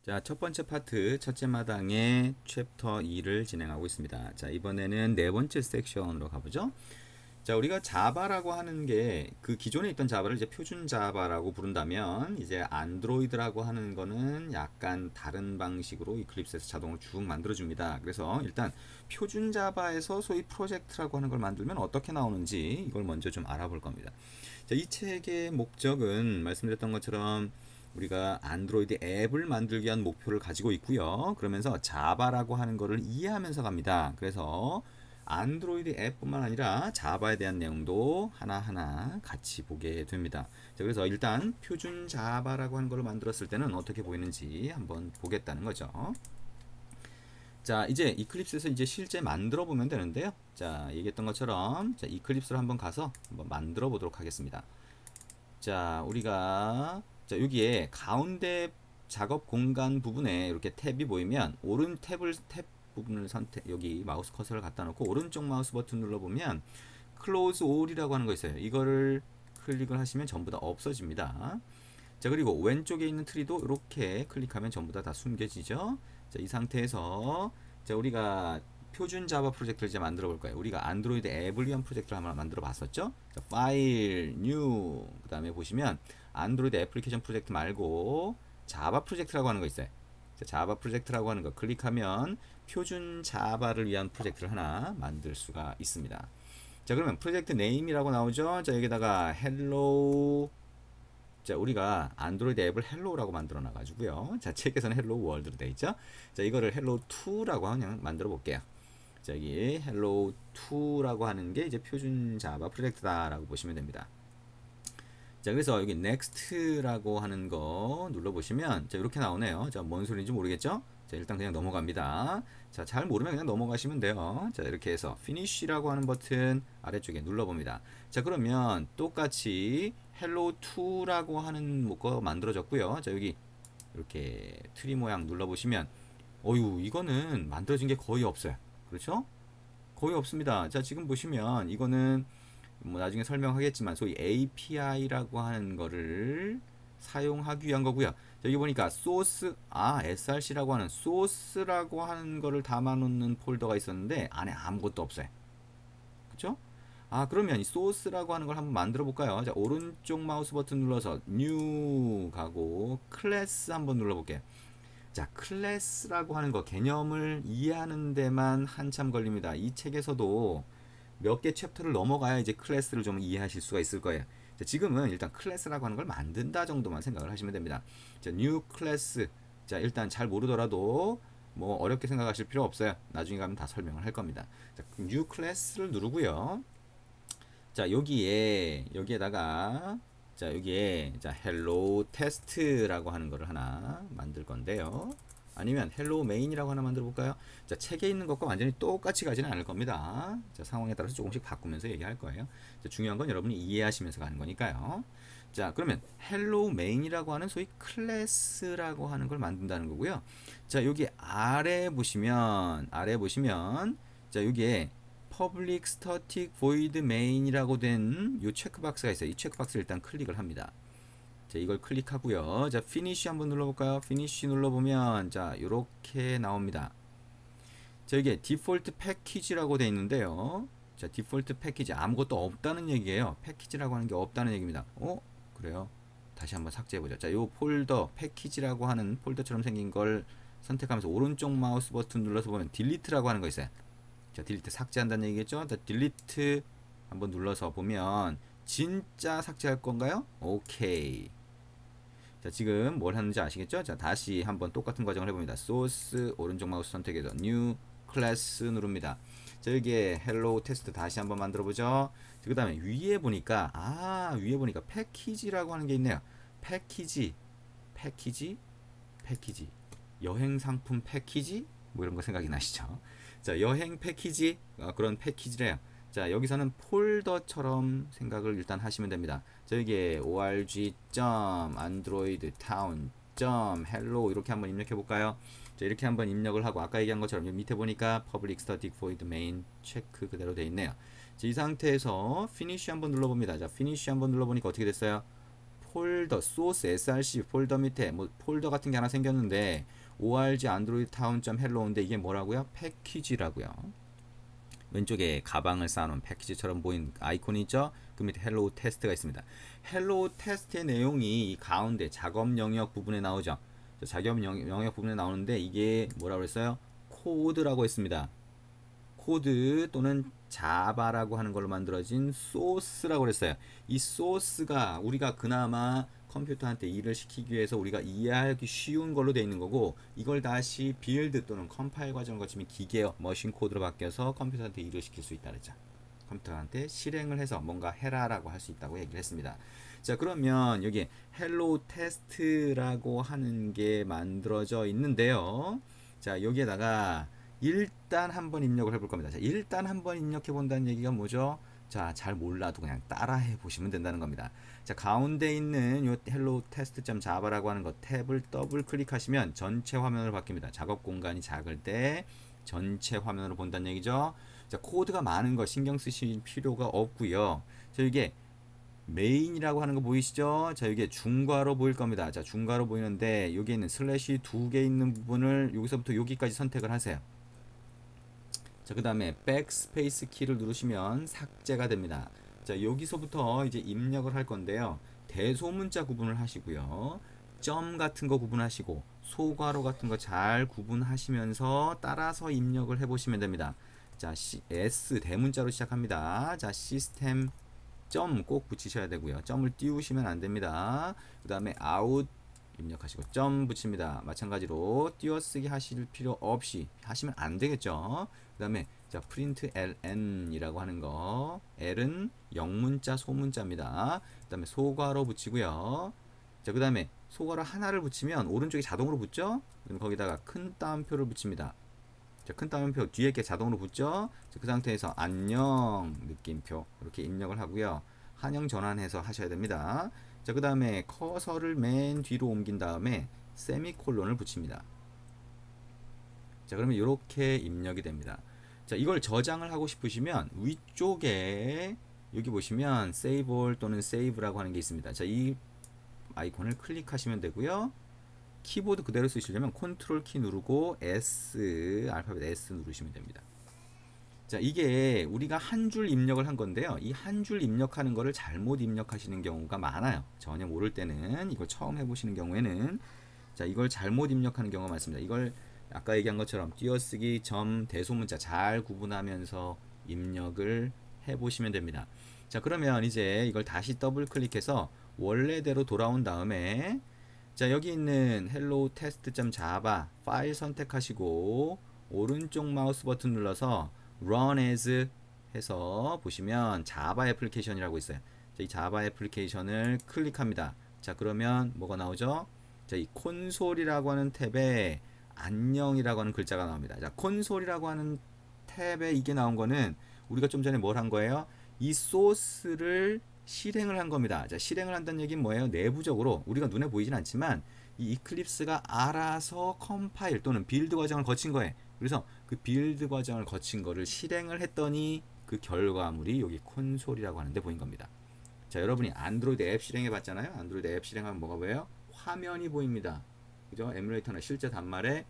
자, 첫 번째 파트, 첫째 마당의 챕터 2를 진행하고 있습니다. 자, 이번에는 네 번째 섹션으로 가보죠. 자, 우리가 자바라고 하는 게 그 기존에 있던 자바를 이제 표준 자바라고 부른다면 이제 안드로이드라고 하는 거는 약간 다른 방식으로 이클립스에서 자동으로 쭉 만들어줍니다. 그래서 일단 표준 자바에서 소위 프로젝트라고 하는 걸 만들면 어떻게 나오는지 이걸 먼저 좀 알아볼 겁니다. 자, 이 책의 목적은 말씀드렸던 것처럼 우리가 안드로이드 앱을 만들기 위한 목표를 가지고 있고요. 그러면서 자바라고 하는 거를 이해하면서 갑니다. 그래서 안드로이드 앱뿐만 아니라 자바에 대한 내용도 하나하나 같이 보게 됩니다. 자, 그래서 일단 표준 자바라고 하는 걸 만들었을 때는 어떻게 보이는지 한번 보겠다는 거죠. 자, 이제 이클립스에서 이제 실제 만들어 보면 되는데요. 자, 얘기했던 것처럼 자, 이클립스로 한번 가서 한번 만들어 보도록 하겠습니다. 자, 우리가 자, 여기에 가운데 작업 공간 부분에 이렇게 탭이 보이면 오른 탭 부분을 선택, 여기 마우스 커서를 갖다 놓고 오른쪽 마우스 버튼 눌러 보면 Close All이라고 하는 거 있어요. 이거를 클릭을 하시면 전부 다 없어집니다. 자, 그리고 왼쪽에 있는 트리도 이렇게 클릭하면 전부 다 숨겨지죠. 자, 이 상태에서 자, 우리가 표준 자바 프로젝트를 이제 만들어 볼 거예요. 우리가 안드로이드 앱을 위한 프로젝트를 한번 만들어 봤었죠. 자, 파일, 뉴, 그 다음에 보시면 안드로이드 애플리케이션 프로젝트 말고 자바 프로젝트라고 하는 거 있어요. 자, 자바 프로젝트라고 하는 거 클릭하면 표준 자바를 위한 프로젝트를 하나 만들 수가 있습니다. 자, 그러면 프로젝트 네임이라고 나오죠. 자, 여기다가 헬로우. 자, 우리가 안드로이드 앱을 헬로우라고 만들어 놔 가지고요. 자, 책에서는 헬로우 월드로 되어 있죠. 자, 이거를 헬로우 2라고 그냥 만들어 볼게요. 자, 여기 헬로우 2라고 하는 게 이제 표준 자바 프로젝트다라고 보시면 됩니다. 자, 그래서 여기 next라고 하는 거 눌러보시면 자, 이렇게 나오네요. 자, 뭔 소리인지 모르겠죠? 자, 일단 그냥 넘어갑니다. 자, 잘 모르면 그냥 넘어가시면 돼요. 자, 이렇게 해서 finish라고 하는 버튼 아래쪽에 눌러봅니다. 자, 그러면 똑같이 hello 2라고 하는 거 만들어졌고요. 자, 여기 이렇게 트리 모양 눌러보시면 어유, 이거는 만들어진 게 거의 없어요. 그렇죠? 거의 없습니다. 자, 지금 보시면 이거는 뭐 나중에 설명하겠지만 소위 API라고 하는 거를 사용하기 위한 거고요. 여기 보니까 소스, src라고 하는 소스라고 하는 거를 담아 놓는 폴더가 있었는데 안에 아무것도 없어요. 그쵸? 그러면 이 소스라고 하는 걸 한번 만들어 볼까요? 자, 오른쪽 마우스 버튼 눌러서 new 가고 클래스 한번 눌러 볼게요. 자, 클래스라고 하는 거 개념을 이해하는 데만 한참 걸립니다. 이 책에서도 몇 개 챕터를 넘어가야 이제 클래스를 좀 이해하실 수가 있을 거예요. 자, 지금은 일단 클래스라고 하는 걸 만든다 정도만 생각을 하시면 됩니다. 자, new 클래스. 자, 일단 잘 모르더라도 뭐 어렵게 생각하실 필요 없어요. 나중에 가면 다 설명을 할 겁니다. 자, new 클래스를 누르고요. 자, 여기에다가 자, 여기에 자, hello test라고 하는 거를 하나 만들 건데요. 아니면 hello main이라고 하나 만들어 볼까요? 자, 책에 있는 것과 완전히 똑같이 가지는 않을 겁니다. 자, 상황에 따라서 조금씩 바꾸면서 얘기할 거예요. 자, 중요한 건 여러분이 이해하시면서 가는 거니까요. 자, 그러면 hello main이라고 하는 소위 클래스라고 하는 걸 만든다는 거고요. 자, 여기 아래 보시면 자, 여기에 public static void main이라고 된 이 체크박스가 있어요. 이 체크박스를 일단 클릭을 합니다. 자, 이걸 클릭하고요. 자, finish 한번 눌러볼까요? finish 눌러보면 자, 이렇게 나옵니다. 자, 이게 디폴트 패키지라고 되어 있는데요. 자, 디폴트 패키지 아무것도 없다는 얘기예요. 패키지라고 하는 게 없다는 얘기입니다. 그래요? 다시 한번 삭제해보죠. 자, 요 폴더 패키지라고 하는 폴더처럼 생긴 걸 선택하면서 오른쪽 마우스 버튼 눌러서 보면 딜리트라고 하는 거 있어요. 자, 딜리트 삭제한다는 얘기겠죠? 자, 딜리트 한번 눌러서 보면 진짜 삭제할 건가요? 오케이. 자, 지금 뭘 하는지 아시겠죠? 자, 다시 한번 똑같은 과정을 해봅니다. 소스 오른쪽 마우스 선택해서 new class 누릅니다. 자, 여기에 hello 테스트 다시 한번 만들어 보죠. 그 다음에 위에 보니까 패키지라고 하는 게 있네요. 패키지, 패키지, 패키지. 여행 상품 패키지? 뭐 이런 거 생각이 나시죠? 자, 여행 패키지, 그런 패키지래요. 자, 여기서는 폴더처럼 생각을 일단 하시면 됩니다. 자, 여기에 org.androidtown.hello 이렇게 한번 입력해 볼까요? 자, 이렇게 한번 입력을 하고 아까 얘기한 것처럼 여기 밑에 보니까 public static void main 체크 그대로 되어 있네요. 자, 이 상태에서 finish 한번 눌러봅니다. 자, finish 한번 눌러보니까 어떻게 됐어요? 폴더, 소스, src 폴더 밑에 뭐 폴더 같은 게 하나 생겼는데 org android town.hello인데 이게 뭐라고요? 패키지라고요. 왼쪽에 가방을 쌓아놓은 패키지처럼 보이는 아이콘이 있죠? 그 밑에 헬로우 테스트가 있습니다. 헬로우 테스트의 내용이 이 가운데 작업 영역 부분에 나오죠. 작업 영역 부분에 나오는데 이게 뭐라고 했어요? 코드라고 했습니다. 코드 또는 자바라고 하는 걸로 만들어진 소스라고 그랬어요. 이 소스가 우리가 그나마 컴퓨터한테 일을 시키기 위해서 우리가 이해하기 쉬운 걸로 되어 있는 거고, 이걸 다시 빌드 또는 컴파일 과정을 거치면 기계어 머신 코드로 바뀌어서 컴퓨터한테 일을 시킬 수 있다 그랬죠. 컴퓨터한테 실행을 해서 뭔가 해라라고 할 수 있다고 얘기를 했습니다. 자, 그러면 여기 헬로우 테스트라고 하는 게 만들어져 있는데요. 자, 여기에다가 일단 한번 입력을 해볼 겁니다. 자, 일단 한번 입력해 본다는 얘기가 뭐죠? 자, 잘 몰라도 그냥 따라해 보시면 된다는 겁니다. 자, 가운데 있는 요 hello test.java라고 하는 거 탭을 더블 클릭하시면 전체 화면으로 바뀝니다. 작업 공간이 작을 때 전체 화면으로 본다는 얘기죠. 자, 코드가 많은 거 신경 쓰실 필요가 없고요. 자, 이게 메인이라고 하는 거 보이시죠? 자, 이게 중괄호 보일 겁니다. 자, 중괄호 보이는데 여기 있는 슬래시 두 개 있는 부분을 여기서부터 여기까지 선택을 하세요. 자, 그 다음에 백스페이스 키를 누르시면 삭제가 됩니다. 자, 여기서부터 이제 입력을 할 건데요. 대소문자 구분을 하시고요. 점 같은 거 구분하시고 소괄호 같은 거 잘 구분하시면서 따라서 입력을 해보시면 됩니다. 자, S 대문자로 시작합니다. 자, 시스템 점 꼭 붙이셔야 되고요. 점을 띄우시면 안 됩니다. 그 다음에 아웃 입력하시고 점 붙입니다. 마찬가지로 띄어쓰기 하실 필요 없이 하시면 안 되겠죠. 그 다음에 자, 프린트 ln이라고 하는 거, l은 영문자 소문자입니다. 그 다음에 소괄호 붙이고요. 자, 그 다음에 소괄호 하나를 붙이면 오른쪽에 자동으로 붙죠. 그럼 거기다가 큰 따옴표를 붙입니다. 자, 큰 따옴표 뒤에 게 자동으로 붙죠. 자, 그 상태에서 안녕 느낌표 이렇게 입력을 하고요. 한영 전환해서 하셔야 됩니다. 자, 그 다음에 커서를 맨 뒤로 옮긴 다음에 세미콜론을 붙입니다. 자, 그러면 이렇게 입력이 됩니다. 자, 이걸 저장을 하고 싶으시면 위쪽에 여기 보시면 Save All 또는 Save라고 하는 게 있습니다. 자, 이 아이콘을 클릭하시면 되고요. 키보드 그대로 쓰시려면 컨트롤 키 누르고 S, 알파벳 S 누르시면 됩니다. 자, 이게 우리가 한 줄 입력을 한 건데요. 이 한 줄 입력하는 거를 잘못 입력하시는 경우가 많아요. 전혀 모를 때는, 이걸 처음 해보시는 경우에는 자, 이걸 잘못 입력하는 경우가 많습니다. 이걸 아까 얘기한 것처럼 띄어쓰기, 점, 대소문자 잘 구분하면서 입력을 해보시면 됩니다. 자, 그러면 이제 이걸 다시 더블 클릭해서 원래대로 돌아온 다음에 자, 여기 있는 hello test.java 파일 선택하시고 오른쪽 마우스 버튼 눌러서 run as 해서 보시면 자바 애플리케이션이라고 있어요. 자, 이 자바 애플리케이션을 클릭합니다. 자, 그러면 뭐가 나오죠? 자, 이 콘솔이라고 하는 탭에 안녕이라고 하는 글자가 나옵니다. 자, 콘솔이라고 하는 탭에 이게 나온 거는 우리가 좀 전에 뭘 한 거예요? 이 소스를 실행을 한 겁니다. 자, 실행을 한다는 얘기는 뭐예요? 내부적으로 우리가 눈에 보이진 않지만 이 이클립스가 알아서 컴파일 또는 빌드 과정을 거친 거예요. 그래서 그 빌드 과정을 거친 거를 실행을 했더니 그 결과물이 여기 콘솔이라고 하는데 보인 겁니다. 자, 여러분이 안드로이드 앱 실행해 봤잖아요. 안드로이드 앱 실행하면 뭐가 보여요? 화면이 보입니다. 그죠? 에뮬레이터나 실제 단말에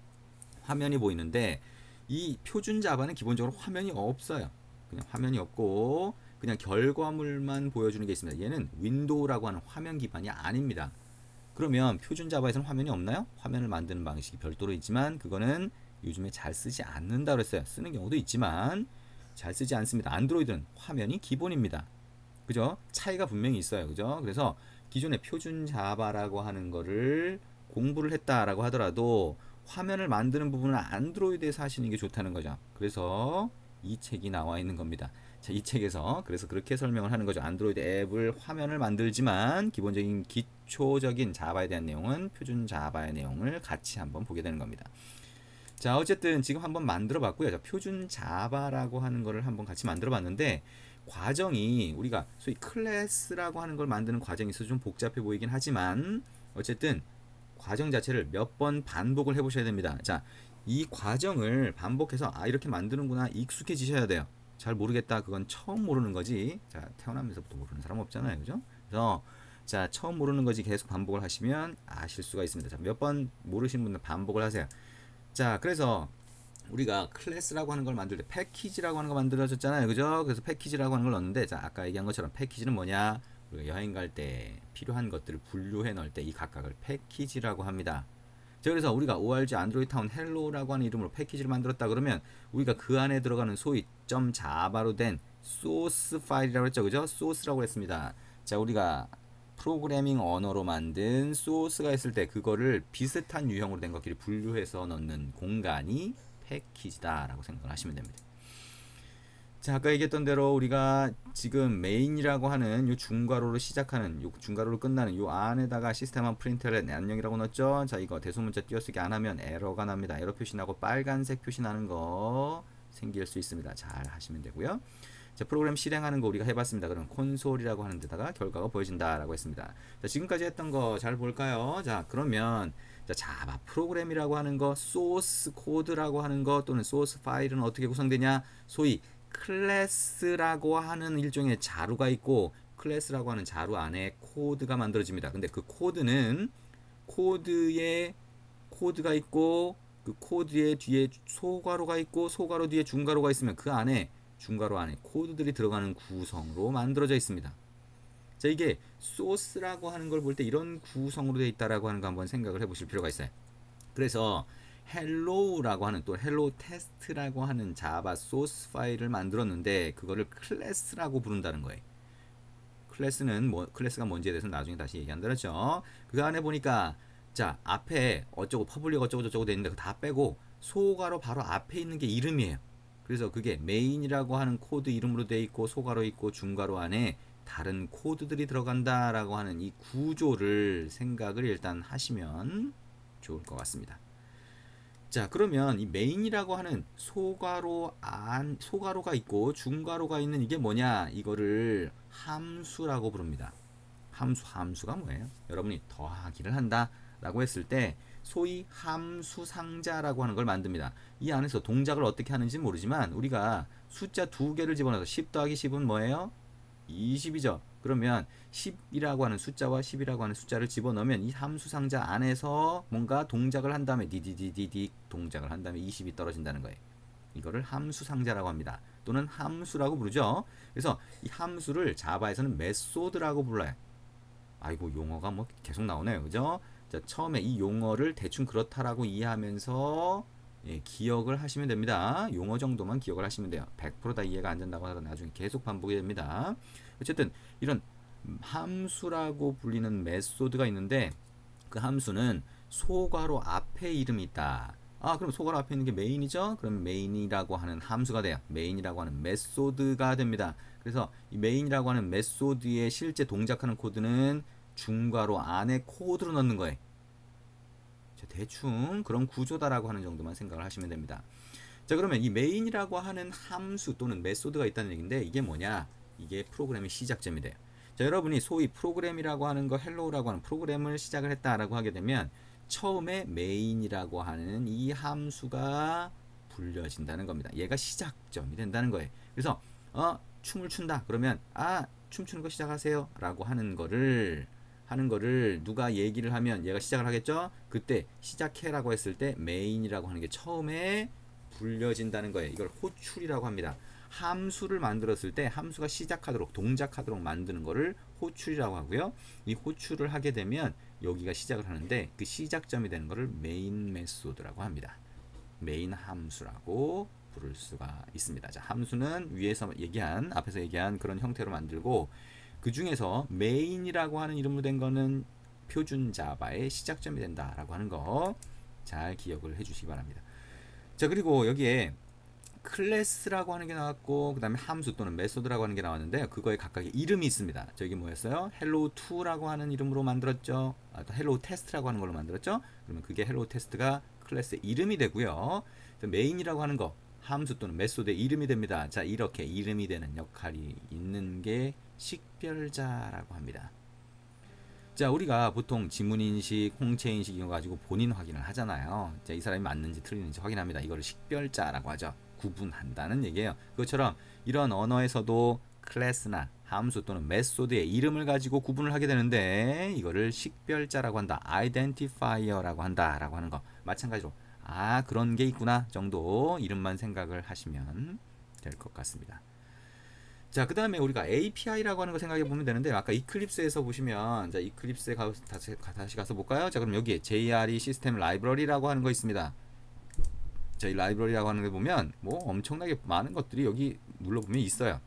화면이 보이는데 이 표준 자바는 기본적으로 화면이 없어요. 그냥 화면이 없고 그냥 결과물만 보여주는 게 있습니다. 얘는 윈도우라고 하는 화면 기반이 아닙니다. 그러면 표준 자바에서는 화면이 없나요? 화면을 만드는 방식이 별도로 있지만 그거는 요즘에 잘 쓰지 않는다 그랬어요. 쓰는 경우도 있지만 잘 쓰지 않습니다. 안드로이드는 화면이 기본입니다. 그죠? 차이가 분명히 있어요. 그죠? 그래서 기존의 표준 자바라고 하는 거를 공부를 했다라고 하더라도 화면을 만드는 부분은 안드로이드에서 하시는 게 좋다는 거죠. 그래서 이 책이 나와 있는 겁니다. 자, 이 책에서 그래서 그렇게 설명을 하는 거죠. 안드로이드 앱을 화면을 만들지만 기본적인 기초적인 자바에 대한 내용은 표준 자바의 내용을 같이 한번 보게 되는 겁니다. 자, 어쨌든 지금 한번 만들어 봤고요. 자, 표준 자바라고 하는 거를 한번 같이 만들어 봤는데 과정이 우리가 소위 클래스라고 하는 걸 만드는 과정이 있어서 좀 복잡해 보이긴 하지만 어쨌든 과정 자체를 몇 번 반복을 해 보셔야 됩니다. 자, 이 과정을 반복해서 아, 이렇게 만드는구나 익숙해지셔야 돼요. 잘 모르겠다 그건 처음 모르는 거지. 자, 태어나면서부터 모르는 사람 없잖아요. 그죠? 그래서 자, 처음 모르는 거지 계속 반복을 하시면 아실 수가 있습니다. 자, 몇 번 모르시는 분들 반복을 하세요. 자, 그래서 우리가 클래스라고 하는 걸 만들 때 패키지라고 하는 거 만들어졌잖아요. 그죠? 그래서 패키지라고 하는 걸 넣었는데, 자, 아까 얘기한 것처럼 패키지는 뭐냐? 우리가 여행 갈 때 필요한 것들을 분류해 넣을 때 이 각각을 패키지라고 합니다. 자, 그래서 우리가 org 안드로이드 타운 헬로라고 하는 이름으로 패키지를 만들었다 그러면 우리가 그 안에 들어가는 소위 .java로 된 소스 파일이라고 했죠. 그죠? 소스라고 했습니다. 자, 우리가 프로그래밍 언어로 만든 소스가 있을 때 그거를 비슷한 유형으로 된 것끼리 분류해서 넣는 공간이 패키지다라고 생각을 하시면 됩니다. 자, 아까 얘기했던 대로 우리가 지금 메인이라고 하는 요 중괄호로 시작하는 요 중괄호로 끝나는 요 안에다가 시스템 프린트를 안녕이라고 넣었죠. 자, 이거 대소문자 띄어쓰기 안 하면 에러가 납니다. 에러 표시 나고 빨간색 표시 나는 거 생길 수 있습니다. 잘 하시면 되고요. 자, 프로그램 실행하는 거 우리가 해봤습니다. 그럼 콘솔이라고 하는 데다가 결과가 보여진다라고 했습니다. 자, 지금까지 했던 거 잘 볼까요? 자, 그러면 자, 자바 프로그램이라고 하는 거, 소스 코드라고 하는 거 또는 소스 파일은 어떻게 구성되냐? 소위 클래스라고 하는 일종의 자루가 있고 클래스라고 하는 자루 안에 코드가 만들어집니다. 근데 그 코드는 코드에 코드가 있고 그 코드의 뒤에 소괄호가 있고 소괄호 뒤에 중괄호가 있으면 그 안에 중괄호 안에 코드들이 들어가는 구성으로 만들어져 있습니다. 자, 이게 소스라고 하는 걸 볼 때 이런 구성으로 되어 있다라고 하는 거 한번 생각을 해보실 필요가 있어요. 그래서 헬로우라고 하는 또 헬로우 테스트라고 하는 자바 소스 파일을 만들었는데 그거를 클래스라고 부른다는 거예요. 클래스는 클래스가 뭔지에 대해서 나중에 다시 얘기한다 그랬죠. 그 안에 보니까 자, 앞에 어쩌고 퍼블릭 어쩌고 저쩌고 돼 있는데 그거 다 빼고 소괄호 바로 앞에 있는 게 이름이에요. 그래서 그게 메인이라고 하는 코드 이름으로 돼 있고 소괄호 있고 중괄호 안에 다른 코드들이 들어간다라고 하는 이 구조를 생각을 일단 하시면 좋을 것 같습니다. 자, 그러면 이 메인이라고 하는 소괄호가 있고 중괄호가 있는 이게 뭐냐? 이거를 함수라고 부릅니다. 함수가 뭐예요? 여러분이 더하기를 한다 라고 했을 때 소위 함수 상자라고 하는 걸 만듭니다. 이 안에서 동작을 어떻게 하는지 모르지만 우리가 숫자 두 개를 집어넣어서 10 더하기 10은 뭐예요? 20이죠. 그러면 10이라고 하는 숫자와 10이라고 하는 숫자를 집어넣으면 이 함수 상자 안에서 뭔가 동작을 한 다음에 디디디디디 동작을 한 다음에 20이 떨어진다는 거예요. 이거를 함수 상자라고 합니다. 또는 함수라고 부르죠. 그래서 이 함수를 자바에서는 메소드라고 불러요. 아이고, 용어가 뭐 계속 나오네요. 그죠? 자, 처음에 이 용어를 대충 그렇다라고 이해하면서 기억을 하시면 됩니다. 용어 정도만 기억을 하시면 돼요. 100%다 이해가 안 된다고 하다가 나중에 계속 반복이 됩니다. 어쨌든 이런 함수라고 불리는 메소드가 있는데 그 함수는 소괄호 앞에 이름이 있다. 아, 그럼 소괄호 앞에 있는 게 메인이죠? 그럼 메인이라고 하는 함수가 돼요. 메인이라고 하는 메소드가 됩니다. 그래서 이 메인이라고 하는 메소드에 실제 동작하는 코드는 중괄호 안에 코드로 넣는 거예요. 대충 그런 구조다라고 하는 정도만 생각을 하시면 됩니다. 자, 그러면 이 메인이라고 하는 함수 또는 메소드가 있다는 얘기인데 이게 뭐냐? 이게 프로그램의 시작점이 돼요. 자, 여러분이 소위 프로그램이라고 하는 거 헬로우라고 하는 프로그램을 시작을 했다라고 하게 되면 처음에 메인이라고 하는 이 함수가 불려진다는 겁니다. 얘가 시작점이 된다는 거예요. 그래서 춤을 춘다 그러면 춤추는 거 시작하세요 라고 하는 거를 누가 얘기를 하면 얘가 시작을 하겠죠. 그때 시작해라고 했을 때 메인이라고 하는 게 처음에 불려진다는 거예요. 이걸 호출이라고 합니다. 함수를 만들었을 때 함수가 시작하도록 동작하도록 만드는 거를 호출이라고 하고요. 이 호출을 하게 되면 여기가 시작을 하는데 그 시작점이 되는 거를 메인 메소드라고 합니다. 메인 함수라고 부를 수가 있습니다. 자, 함수는 앞에서 얘기한 그런 형태로 만들고 그 중에서 메인이라고 하는 이름으로 된 거는 표준 자바의 시작점이 된다라고 하는 거 잘 기억을 해주시기 바랍니다. 자, 그리고 여기에 클래스라고 하는 게 나왔고 그 다음에 함수 또는 메소드라고 하는 게 나왔는데 그거에 각각의 이름이 있습니다. 저기 뭐였어요? hello2라고 하는 이름으로 만들었죠. 또 hello test라고 하는 걸로 만들었죠. 그러면 그게 hello test가 클래스의 이름이 되고요. 메인이라고 하는 거 함수 또는 메소드의 이름이 됩니다. 자, 이렇게 이름이 되는 역할이 있는 게 식별자라고 합니다. 자, 우리가 보통 지문인식, 홍채인식 이거 가지고 본인 확인을 하잖아요. 자, 이 사람이 맞는지 틀리는지 확인합니다. 이거를 식별자라고 하죠. 구분한다는 얘기예요. 그것처럼 이런 언어에서도 클래스나 함수 또는 메소드의 이름을 가지고 구분을 하게 되는데 이거를 식별자라고 한다. 아이덴티파이어라고 한다라고 하는 거. 마찬가지로 아 그런 게 있구나 정도 이름만 생각을 하시면 될 것 같습니다. 자, 그 다음에 우리가 API라고 하는 거 생각해 보면 되는데 아까 이클립스에서 보시면 자 이클립스에 다시 가서 볼까요? 자 그럼 여기에 JRE 시스템 라이브러리라고 하는 거 있습니다. 자, 이 라이브러리라고 하는 거 보면 뭐 엄청나게 많은 것들이 여기 눌러보면 있어요.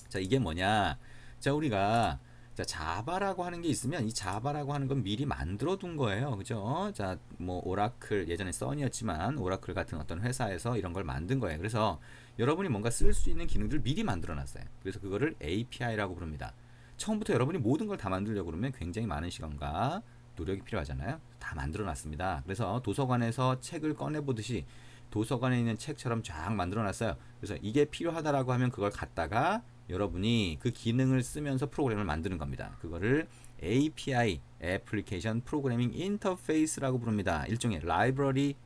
자, 이게 뭐냐? 자, 우리가 자, 자바라고 하는 게 있으면 이 자바라고 하는 건 미리 만들어 둔 거예요. 그죠? 자, 뭐 오라클 예전에 써니였지만 오라클 같은 어떤 회사에서 이런 걸 만든 거예요. 그래서 여러분이 뭔가 쓸 수 있는 기능들을 미리 만들어 놨어요. 그래서 그거를 API라고 부릅니다. 처음부터 여러분이 모든 걸 다 만들려고 그러면 굉장히 많은 시간과 노력이 필요하잖아요. 다 만들어 놨습니다. 그래서 도서관에서 책을 꺼내 보듯이 도서관에 있는 책처럼 쫙 만들어 놨어요. 그래서 이게 필요하다라고 하면 그걸 갖다가 여러분이 그 기능을 쓰면서 프로그램을 만드는 겁니다. 그거를 API, 애플리케이션 프로그래밍 인터페이스라고 부릅니다. 일종의 라이브러리가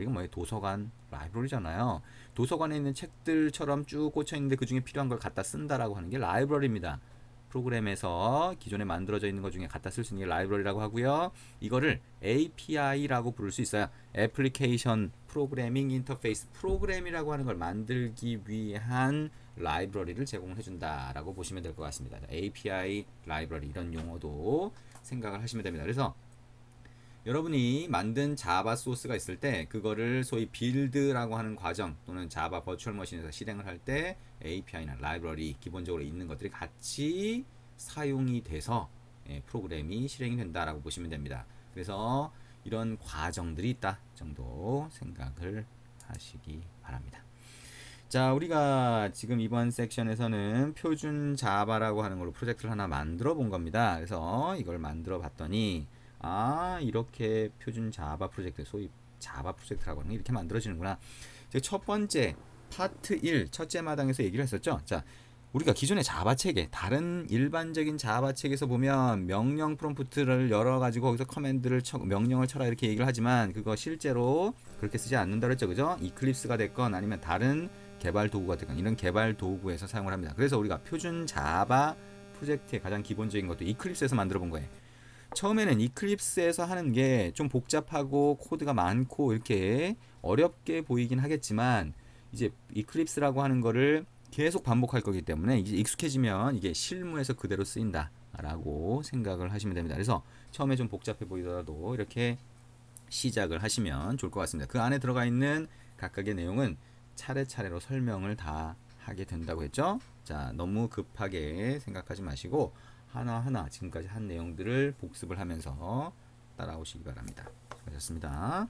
뭐예요? 도서관 라이브러리잖아요. 도서관에 있는 책들처럼 쭉 꽂혀 있는데 그 중에 필요한 걸 갖다 쓴다라고 하는 게 라이브러리입니다. 프로그램에서 기존에 만들어져 있는 것 중에 갖다 쓸 수 있는 게 라이브러리라고 하고요. 이거를 API라고 부를 수 있어요. 애플리케이션 프로그래밍 인터페이스 프로그램이라고 하는 걸 만들기 위한 라이브러리를 제공해 준다라고 보시면 될 것 같습니다. API 라이브러리 이런 용어도 생각을 하시면 됩니다. 그래서 여러분이 만든 자바 소스가 있을 때 그거를 소위 빌드라고 하는 과정 또는 자바 버추얼 머신에서 실행을 할 때 API나 라이브러리 기본적으로 있는 것들이 같이 사용이 돼서 프로그램이 실행이 된다라고 보시면 됩니다. 그래서 이런 과정들이 있다 정도 생각을 하시기 바랍니다. 자, 우리가 지금 이번 섹션에서는 표준 자바라고 하는 걸로 프로젝트를 하나 만들어 본 겁니다. 그래서 이걸 만들어 봤더니 아 이렇게 표준 자바 프로젝트 소위 자바 프로젝트라고 하는 게 이렇게 만들어지는구나. 첫 번째 파트 1 첫째 마당에서 얘기를 했었죠. 자 우리가 기존의 자바 체계 다른 일반적인 자바 책에서 보면 명령 프롬프트를 열어 가지고 거기서 커맨드를 명령을 쳐라 이렇게 얘기를 하지만 그거 실제로 그렇게 쓰지 않는다 그랬죠. 그죠? 이클립스가 됐건 아니면 다른 개발 도구가 됐건 이런 개발 도구에서 사용을 합니다. 그래서 우리가 표준 자바 프로젝트의 가장 기본적인 것도 이클립스에서 만들어 본 거예요. 처음에는 이클립스에서 하는 게 좀 복잡하고 코드가 많고 이렇게 어렵게 보이긴 하겠지만 이제 이클립스라고 하는 거를 계속 반복할 거기 때문에 이제 익숙해지면 이게 실무에서 그대로 쓰인다 라고 생각을 하시면 됩니다. 그래서 처음에 좀 복잡해 보이더라도 이렇게 시작을 하시면 좋을 것 같습니다. 그 안에 들어가 있는 각각의 내용은 차례차례로 설명을 다 하게 된다고 했죠. 자, 너무 급하게 생각하지 마시고 하나하나 지금까지 한 내용들을 복습을 하면서 따라오시기 바랍니다. 수고하셨습니다.